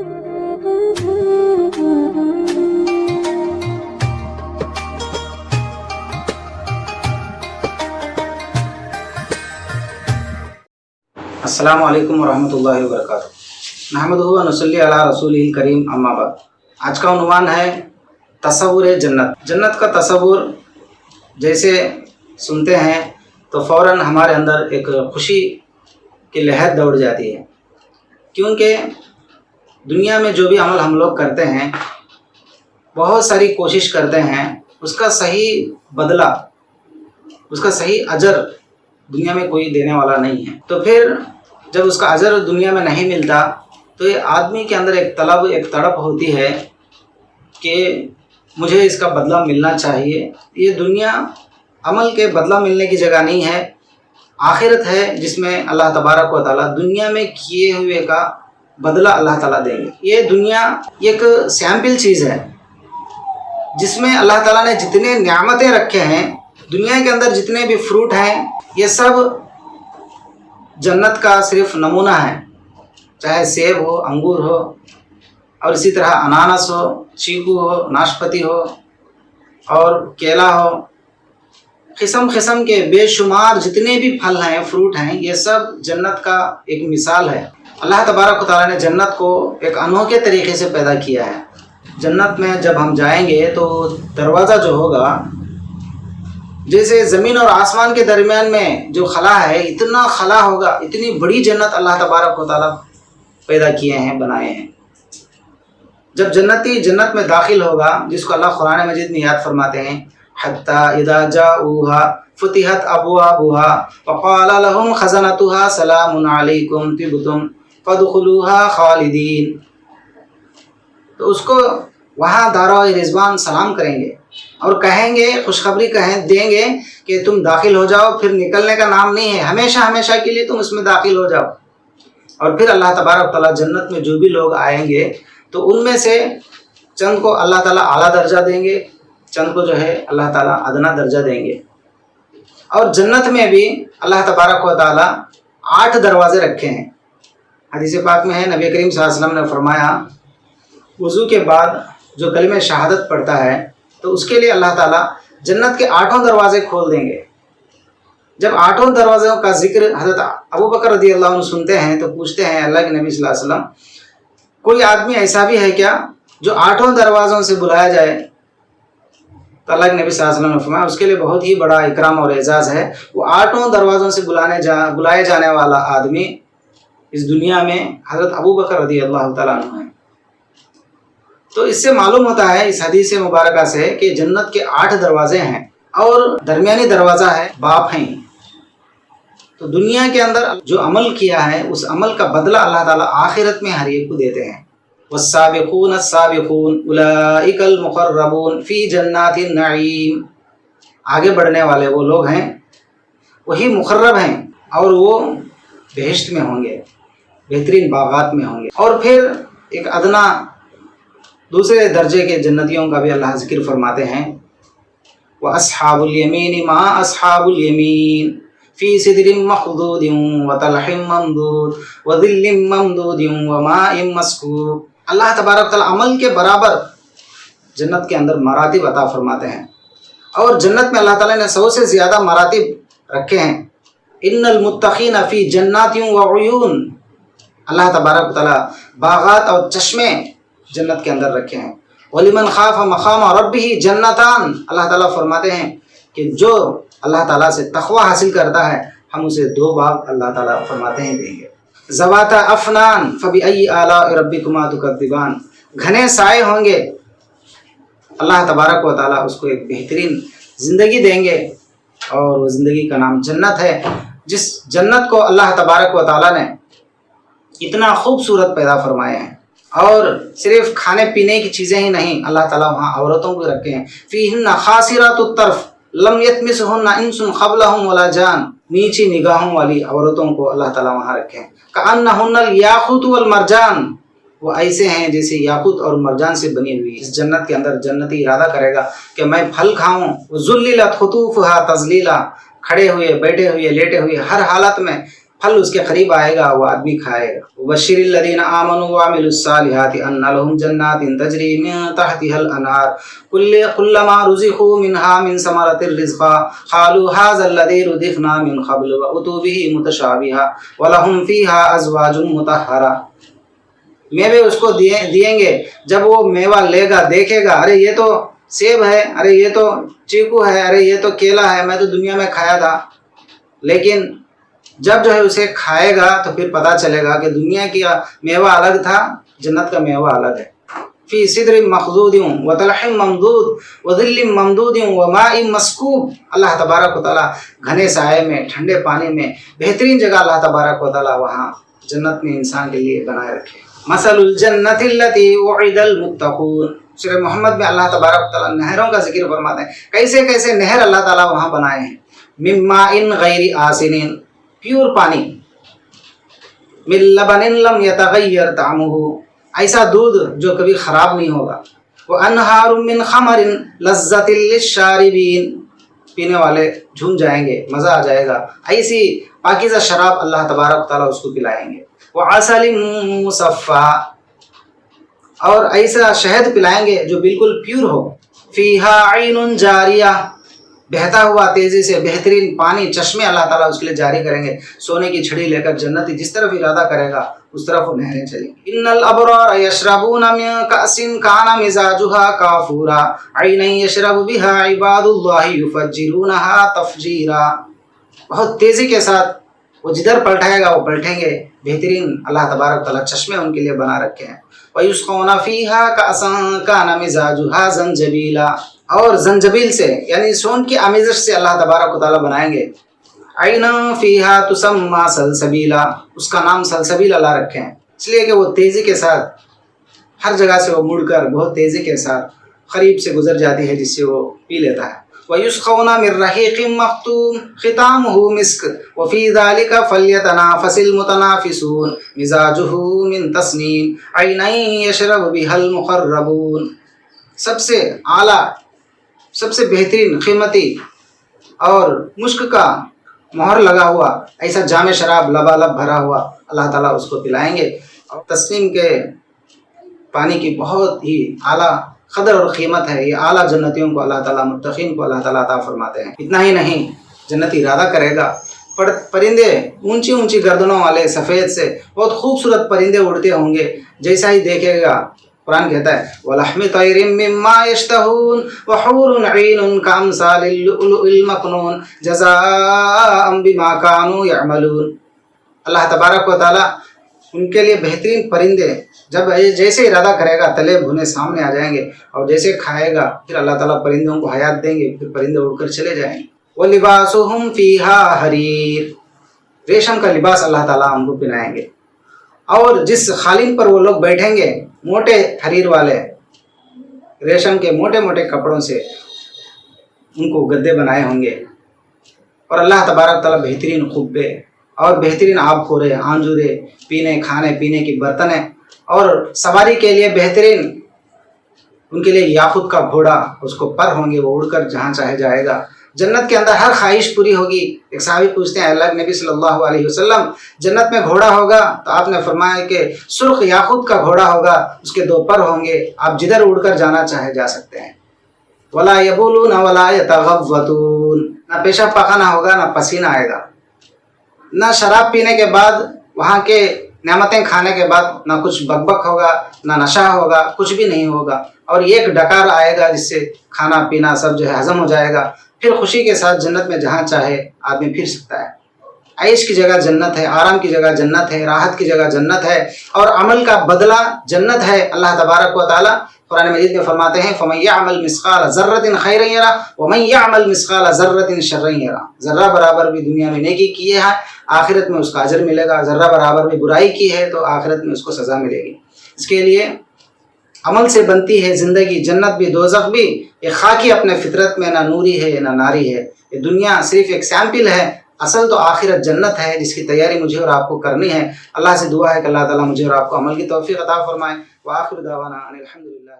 السلام علیکم ورحمۃ اللہ وبرکاتہ۔ نحمدہ و نصلی علی رسولہ الکریم، اما بعد۔ آج کا عنوان ہے تصور جنت۔ جنت کا تصور جیسے سنتے ہیں تو فوراً ہمارے اندر ایک خوشی کی لہر دوڑ جاتی ہے، کیونکہ دنیا میں جو بھی عمل ہم لوگ کرتے ہیں، بہت ساری کوشش کرتے ہیں، اس کا صحیح بدلہ، اس کا صحیح اجر دنیا میں کوئی دینے والا نہیں ہے۔ تو پھر جب اس کا اجر دنیا میں نہیں ملتا تو یہ آدمی کے اندر ایک طلب، ایک تڑپ ہوتی ہے کہ مجھے اس کا بدلہ ملنا چاہیے۔ یہ دنیا عمل کے بدلہ ملنے کی جگہ نہیں ہے، آخرت ہے جس میں اللہ تبارک و تعالیٰ دنیا میں کیے ہوئے کا بدلہ اللہ تعالیٰ دیں گے۔ یہ دنیا ایک سیمپل چیز ہے جس میں اللہ تعالیٰ نے جتنے نعمتیں رکھے ہیں، دنیا کے اندر جتنے بھی فروٹ ہیں، یہ سب جنت کا صرف نمونہ ہے، چاہے سیب ہو، انگور ہو، اور اسی طرح انانس ہو، چیکو ہو، ناشپتی ہو اور کیلا ہو، قسم قسم کے بے شمار جتنے بھی پھل ہیں، فروٹ ہیں، یہ سب جنت کا ایک مثال ہے۔ اللہ تبارک و تعالیٰ نے جنت کو ایک انوکھے طریقے سے پیدا کیا ہے۔ جنت میں جب ہم جائیں گے تو دروازہ جو ہوگا، جیسے زمین اور آسمان کے درمیان میں جو خلا ہے، اتنا خلا ہوگا، اتنی بڑی جنت اللہ تبارک و تعالیٰ پیدا کیے ہیں، بنائے ہیں۔ جب جنتی جنت میں داخل ہوگا، جس کو اللہ قرآن مجید میں یاد فرماتے ہیں، حَتَّى إِذَا جَاءُوهَا فُتِحَتْ أَبْوَابُهَا وَقَالَ لَهُمْ خَزَنَتُهَا سَلَامٌ عَلَيْكُمْ طِبْتُمْ فَادْخُلُوهَا خَالِدِينَ۔ تو اس کو وہاں دارو رضوان سلام کریں گے اور کہیں گے، خوشخبری دیں گے کہ تم داخل ہو جاؤ، پھر نکلنے کا نام نہیں ہے، ہمیشہ ہمیشہ کے لیے تم اس میں داخل ہو جاؤ۔ اور پھر اللہ تبارک تعالیٰ جنت میں جو بھی لوگ آئیں گے تو ان میں سے چند کو اللہ تعالیٰ اعلیٰ درجہ دیں گے، چند کو جو ہے اللہ تعالیٰ ادنا درجہ دیں گے۔ اور جنت میں بھی اللہ تبارک و تعالیٰ 8 دروازے رکھے ہیں۔ حدیث پاک میں ہے، نبی کریم صلی اللہ علیہ وسلم نے فرمایا، وضو کے بعد جو کلمہ شہادت پڑھتا ہے تو اس کے لیے اللہ تعالیٰ جنت کے 8 دروازے کھول دیں گے۔ جب 8 دروازوں کا ذکر حضرت ابو بکر رضی اللہ عنہ سنتے ہیں تو پوچھتے ہیں اللہ کے نبی صلی اللہ علیہ وسلم، کوئی آدمی ایسا بھی ہے کیا جو 8 دروازوں سے بلایا جائے؟ تو اللہ کے نبی صلی اللہ علیہ وسلم نے فرمایا اس کے لیے بہت ہی بڑا اکرام اور اعزاز ہے، وہ 8 دروازوں سے بلائے جانے والا آدمی اس دنیا میں حضرت ابو بکر رضی اللہ تعالیٰ عنہ ہے۔ تو اس سے معلوم ہوتا ہے، اس حدیث مبارکہ سے، کہ جنت کے 8 دروازے ہیں اور درمیانی دروازہ ہے باپ ہیں۔ تو دنیا کے اندر جو عمل کیا ہے اس عمل کا بدلہ اللہ تعالیٰ آخرت میں ہر ایک کو دیتے ہیں۔ والسابقون السابقون اولئک المقربون فی جنات النعیم۔ آگے بڑھنے والے وہ لوگ ہیں، وہی مقرب ہیں اور وہ بہشت میں ہوں گے، بہترین باغات میں ہوں گے۔ اور پھر ایک ادنا دوسرے درجے کے جنتیوں کا بھی اللہ ذکر فرماتے ہیں، وَأَصْحَابُ الْيَمِينِ مَا أَصْحَابُ الْيَمِينِ فِي سِدْرٍ مَّخْضُودٍ وَطَلْحٍ مَّمْدُودٍ وَظِلٍّ مَّمْدُودٍ وَمَاءٍ مَّسْكُوبٍ۔ اللہ تبارک تعالیٰ عمل کے برابر جنت کے اندر مراتب عطا فرماتے ہیں، اور جنت میں اللہ تعالیٰ نے 100 سے زیادہ مراتب رکھے ہیں۔ إِنَّ الْمُتَّقِينَ فِي جَنَّاتٍ وَعُيُونٍ۔ اللہ تبارک تعالیٰ باغات اور چشمے جنت کے اندر رکھے ہیں۔ وَلِمَنْ خَافَ مَقَامَ رَبِّهِ جَنَّتَانِ۔ اللہ تعالیٰ فرماتے ہیں کہ جو اللہ تعالیٰ سے تقوی حاصل کرتا ہے ہم اسے 2 باغ اللہ تعالیٰ فرماتے ہیں دیں گے۔ ذَوَاتَا أَفْنَانٍ فَبِأَيِّ آلَاءِ رَبِّكُمَا تُكَذِّبَانِ۔ گھنے سائے ہوں گے، اللہ تبارک و تعالیٰ اس کو ایک بہترین زندگی دیں گے، اور وہ زندگی کا نام جنت ہے۔ جس جنت کو اللہ تبارک و تعالیٰ نے اتنا خوبصورت پیدا فرمائے ہیں، اور صرف کھانے پینے کی چیزیں ہی نہیں، اللہ تعالیٰ وہاں عورتوں کو رکھے ہیں۔ فیہن خاسرات الطرف لم یطمثہن انس قبلہم ولا جان۔ نیچی نگاہوں والی عورتوں کو اللہ تعالیٰ وہاں رکھے ہیں۔ کأنہن الیاقوت والمرجان۔ وہ ایسے ہیں جیسے یاقوت اور مرجان سے بنی ہوئی۔ اس جنت کے اندر جنتی ارادہ کرے گا کہ میں پھل کھاؤں۔ ذللت قطوفها تذلیلا۔ کھڑے ہوئے، بیٹھے ہوئے، لیٹے ہوئے، ہر حالت میں پھل اس کے قریب آئے گا، وہ آدمی کھائے گا۔ وبشر الذین آمنوا وعملوا الصالحات ان لهم جنات تجری من تحتها الانہار کلما رزقوا منها من ثمرۃ الرزق قالوا هذا الذی رزقنا من قبل واتوا به متشابہا ولهم فیها ازواج مطہرہ۔ میوے اس کو دیں گے، جب وہ میوہ لے گا دیکھے گا، ارے یہ تو سیب ہے، ارے یہ تو چیکو ہے، ارے یہ تو کیلا ہے، میں تو دنیا میں کھایا تھا۔ لیکن جب جو ہے اسے کھائے گا تو پھر پتہ چلے گا کہ دنیا کی میوہ الگ تھا، جنت کا میوہ الگ ہے۔ فی صدر مخضود وطلح ممدود وظل ممدود وماء مسکوب۔ اللہ تبارک و تعالیٰ گھنے سائے میں، ٹھنڈے پانی میں، بہترین جگہ اللہ تبارک و تعالیٰ وہاں جنت میں انسان کے لیے بنائے رکھے۔ مثل الجنت التي وعد المتقون، سورہ محمد میں اللہ تبارک و تعالیٰ نہروں کا ذکر فرماتے ہیں، کیسے کیسے نہر اللہ تعالیٰ وہاں بنائے ہیں۔ من ماء غیر آسن، پیور پانی، من لبن لم یتغیر طعمہ، ایسا دودھ جو کبھی خراب نہیں ہوگا۔ وانہار من خمر لذۃ للشاربین، پینے والے جھوم جائیں گے، مزہ آ جائے گا، ایسی پاکیزہ شراب اللہ تبارک و تعالیٰ اس کو پلائیں گے۔ وعسل مصفا، اور ایسا شہد پلائیں گے جو بالکل پیور ہو۔ فیہا عین جاریہ، بہتا ہوا تیزی سے بہترین پانی، چشمے اللہ تعالیٰ اس کے لیے جاری کریں گے۔ سونے کی چھڑی لے کر جنتی جس طرف ارادہ کرے گا اس طرف وہ نہریں چلیں گی۔ ان الابرار یشربون من کأس کان مزاجها کافورا عینا یشرب بها عباد اللہ یفجرونها تفجیرا۔ بہت تیزی کے ساتھ وہ جدھر پلٹائے گا وہ پلٹیں گے، بہترین اللہ تبارک تعالیٰ چشمے ان کے لیے بنا رکھے ہیں۔ وَيُسْقَوْنَ فِيهَا كَأْسًا كَانَ مِزَاجُهَا زَنْجَبِيلًا، اور زنجبیل سے یعنی سون کی آمیزش سے اللہ تبارک و تعالیٰ بنائیں گے۔ عَيْنًا فِيهَا تُسَمَّى سَلْسَبِيلًا، اس کا نام سلسبیل اللہ رکھے ہیں، اس لیے کہ وہ تیزی کے ساتھ ہر جگہ سے وہ مڑ کر بہت تیزی کے ساتھ قریب سے گزر جاتی ہے جس سے وہ پی لیتا ہے۔ وَيُسْقَوْنَ مِن رَّحِيقٍ مَّخْتُومٍ خِتَامُهُ مِسْكٌ وَفِي ذَلِكَ فَلْيَتَنَافَسِ الْمُتَنَافِسُونَ مِزَاجُهُ مِن تَسْنِيمٍ عَيْنًا يَشْرَبُ بِهَا الْمُقَرَّبُونَ۔ سب سے اعلیٰ، سب سے بہترین، قیمتی اور مشک کا مہر لگا ہوا ایسا جام شراب لبالب بھرا ہوا اللہ تعالیٰ اس کو پلائیں گے۔ اور تسنیم کے پانی کی بہت ہی اعلیٰ قدر اور قیمت ہے، یہ اعلیٰ جنتیوں کو اللہ تعالیٰ، متقین کو اللہ تعالیٰ عطا فرماتے ہیں۔ اتنا ہی نہیں، جنتی ارادہ کرے گا، پرندے اونچی اونچی گردنوں والے سفید سے بہت خوبصورت پرندے اڑتے ہوں گے، جیسا ہی دیکھے گا قرآن کہتا ہے وَلَحْمِ طَيْرٍ مِّمَّا يَشْتَهُونَ وَحُورٌ عِينٌ كَأَمْثَالِ اللُّؤْلُؤِ الْمَكْنُونِ جَزَاءً بِمَا كَانُوا يَعْمَلُونَ۔ اللہ تبارک و تعالیٰ ان کے لیے بہترین پرندے جب جیسے ارادہ کرے گا تلے بھنے سامنے آ جائیں گے، اور جیسے کھائے گا پھر اللہ تعالیٰ پرندوں کو حیات دیں گے، پھر پرندے اڑ کر چلے جائیں گے۔ وَلِبَاسُهُمْ فِيهَا حَرِيرٌ، ریشم کا لباس اللہ تعالیٰ ان کو پہنائیں گے، اور جس قالین پر وہ لوگ بیٹھیں گے موٹے حریر والے ریشم کے موٹے موٹے کپڑوں سے ان کو گدے بنائے ہوں گے، اور اللہ تبارک تعالیٰ بہترین خبے اور بہترین آب خورے، آنجورے، پینے کھانے پینے کی برتنیں، اور سواری کے لیے بہترین ان کے لیے یاقوت کا گھوڑا، اس کو پر ہوں گے، وہ اڑ کر جہاں چاہے جائے گا۔ جنت کے اندر ہر خواہش پوری ہوگی۔ ایک صحابی پوچھتے ہیں اللہ نبی صلی اللہ علیہ وسلم جنت میں گھوڑا ہوگا؟ تو آپ نے فرمایا کہ سرخ یاقوت کا گھوڑا ہوگا، اس کے 2 پر ہوں گے، آپ جدھر اڑ کر جانا چاہے جا سکتے ہیں۔ ولا یبولون ولا یتغوطون، نہ پیشاب پاخانہ ہوگا نہ پسینہ آئے گا، نہ شراب پینے کے بعد، وہاں کے نعمتیں کھانے کے بعد نہ کچھ بک ہوگا، نہ نشہ ہوگا، کچھ بھی نہیں ہوگا، اور ایک ڈکار آئے گا جس سے کھانا پینا سب جو ہے ہضم ہو جائے گا، پھر خوشی کے ساتھ جنت میں جہاں چاہے آدمی پھر سکتا ہے۔ عیش کی جگہ جنت ہے، آرام کی جگہ جنت ہے، راحت کی جگہ جنت ہے، اور عمل کا بدلہ جنت ہے۔ اللہ تبارک و تعالیٰ قرآن مجید میں فرماتے ہیں فَمَن يَعْمَلْ مِثْقَالَ ذَرَّةٍ خَيْرًا يَرَهُ وَمَن يَعْمَلْ مِثْقَالَ ذَرَّةٍ شَرًّا يَرَهُ۔ ذرہ برابر بھی دنیا میں نیکی کی ہے، آخرت میں اس کا اجر ملے گا، ذرہ برابر بھی برائی کی ہے تو آخرت میں اس کو سزا ملے گی۔ اس کے لیے عمل سے بنتی ہے زندگی، جنت بھی دوزخ بھی۔ یہ خاکی اپنے فطرت میں نہ نوری ہے نہ ناری ہے، یہ دنیا صرف ایک سیمپل ہے، اصل تو آخرت جنت ہے جس کی تیاری مجھے اور آپ کو کرنی ہے۔ اللہ سے دعا ہے کہ اللہ تعالیٰ مجھے اور آپ کو عمل کی توفیق عطا فرمائے۔ وآخر دعوانا ان الحمد للہ۔